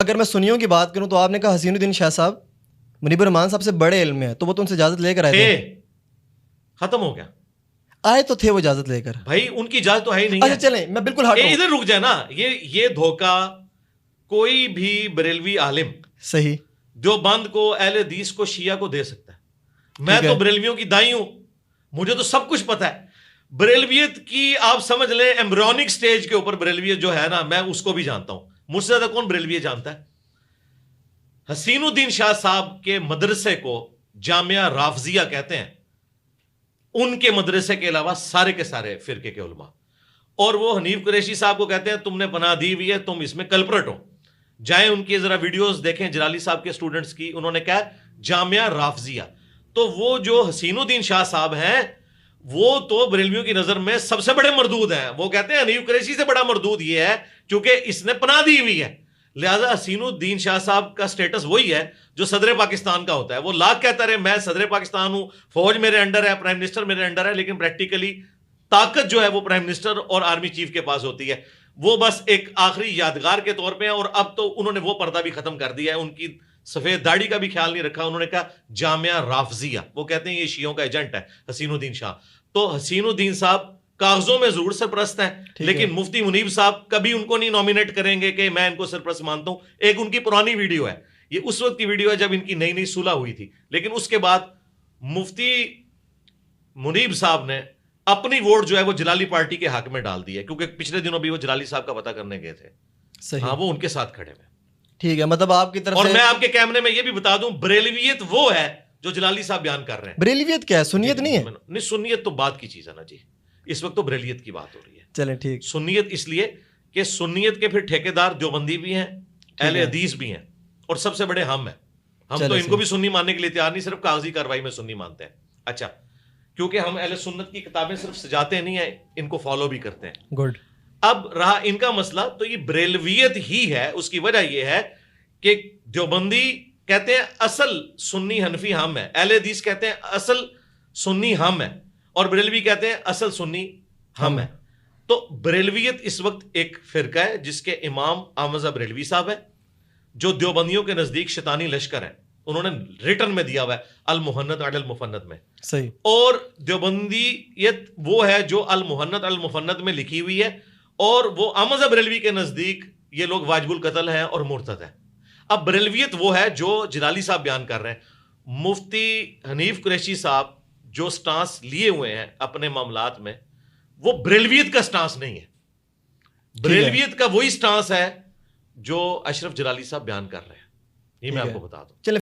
اگر میں سنیوں کی بات کروں تو آپ نے کہا حسین الدین شاہ صاحب منیب الرحمان صاحب سے بڑے علم میں ہے، تو وہ تو ان سے اجازت لے کر آئے تھے، ختم ہو گیا، آئے تو تھے وہ اجازت لے کر. بھائی ان کی اجازت تو ہے ہی نہیں. اچھا چلیں میں بالکل ہٹ ہوں. ادھر رک جائے نا. یہ دھوکہ کوئی بھی بریلوی عالم صحیح دیوبند کو، اہل حدیث کو، شیعہ کو دے سکتا ہے. میں تو بریلویوں کی دائی ہوں، مجھے تو سب کچھ پتا ہے. بریلویت کی آپ سمجھ لیں ایمبریونک سٹیج کے اوپر بریلویت جو ہے نا، میں اس کو بھی جانتا ہوں. مجھ سے زیادہ کون بریلویت جانتا ہے؟ حسین الدین شاہ صاحب کے مدرسے کو جامعہ رافضیہ کہتے ہیں. ان کے مدرسے کے علاوہ سارے کے سارے فرقے کے علماء، اور وہ حنیف قریشی صاحب کو کہتے ہیں تم نے پناہ دی ہوئی ہے، تم اس میں کلپرٹ ہو. جائیں ان کی ذرا ویڈیوز دیکھیں جلالی صاحب کے اسٹوڈنٹس کی، انہوں نے کہا جامعہ رافضیہ. تو وہ جو حسین الدین شاہ صاحب ہیں وہ تو بریلویوں کی نظر میں سب سے بڑے مردود ہیں. وہ کہتے ہیں حنیف قریشی سے بڑا مردود یہ ہے کیونکہ اس نے پناہ دی ہوئی ہے. لہٰذا حسین الدین شاہ صاحب کا سٹیٹس وہی ہے جو صدر پاکستان کا ہوتا ہے. وہ لاکھ کہتا رہے میں صدر پاکستان ہوں، فوج میرے انڈر ہے، پرائم منسٹر میرے انڈر ہے، لیکن پریکٹیکلی طاقت جو ہے وہ پرائم منسٹر اور آرمی چیف کے پاس ہوتی ہے. وہ بس ایک آخری یادگار کے طور پہ ہیں. اور اب تو انہوں نے وہ پردہ بھی ختم کر دیا ہے، ان کی سفید داڑھی کا بھی خیال نہیں رکھا. انہوں نے کہا جامعہ رافضیہ. وہ کہتے ہیں یہ شیعوں کا ایجنٹ ہے حسین الدین شاہ. تو حسین الدین صاحب کاغذوں میں ضرور سرپرست ہیں، لیکن مفتی منیب صاحب کبھی ان کو نہیں نامینیٹ کریں گے کہ میں ان کو سرپرست مانتا ہوں. ایک ان کی پرانی ویڈیو ہے، یہ اس وقت کی ویڈیو ہے جب ان کی نئی نئی صلح ہوئی تھی. لیکن اس کے بعد مفتی منیب صاحب نے اپنی ووٹ جو ہے وہ جلالی پارٹی کے حق میں ڈال دی ہے، کیونکہ پچھلے دنوں بھی وہ جلالی صاحب کا پتہ کرنے گئے تھے. ہاں وہ ان کے ساتھ کھڑے ہوئے. ٹھیک ہے، مطلب آپ کی طرف اور میں آپ کے کیمرے میں یہ بھی بتا دوں بریلویت وہ ہے جو جلالی صاحب بیان کر رہے ہیں. بریلویت کیا ہے؟ سنیت نہیں ہے؟ نہیں، سنیت تو بات کی چیز ہے نا جی. اس وقت تو بریلیت کی بات ہو رہی ہے. چلیں ٹھیک. سنیت اس لیے کہ سنیت کے پھر ٹھیکیدار دیوبندی بھی ہیں، اہل حدیث بھی ہیں، اور سب سے بڑے ہم ہیں. ہم تو ان کو بھی سنی ماننے کے لیے تیار نہیں، صرف کاغذی کاروائی میں سنی مانتے ہیں. اچھا، کیونکہ ہم اہل سنت کی کتابیں صرف سجاتے نہیں ہیں، ان کو فالو بھی کرتے ہیں. گڈ. اب رہا ان کا مسئلہ، تو یہ بریلویت ہی ہے. اس کی وجہ یہ ہے کہ دیوبندی کہتے ہیں اصل سنی حنفی ہم ہے، اہل حدیث کہتے ہیں اصل سنی ہم ہے، اور بریلوی کہتے ہیں اصل سنی ہم ہے. تو بریلویت اس وقت ایک فرقہ ہے جس کے امام احمد بریلوی صاحب ہے، جو دیوبندیوں کے نزدیک شیطانی لشکر ہے. انہوں نے ریٹن میں دیا ہوا ہے المحنت علی المفند میں. صحیح. اور دیوبندیت وہ ہے جو المحنت علی المفند میں لکھی ہوئی ہے، اور وہ احمد بریلوی کے نزدیک یہ لوگ واجب القتل ہیں اور مرتد ہیں. اب بریلویت وہ ہے جو جلالی صاحب بیان کر رہے ہیں. مفتی حنیف قریشی صاحب جو سٹانس لیے ہوئے ہیں اپنے معاملات میں، وہ بریلویت کا سٹانس نہیں ہے. بریلویت کا وہی سٹانس ہے جو اشرف جلالی صاحب بیان کر رہے ہیں. یہ میں آپ کو بتا دوں.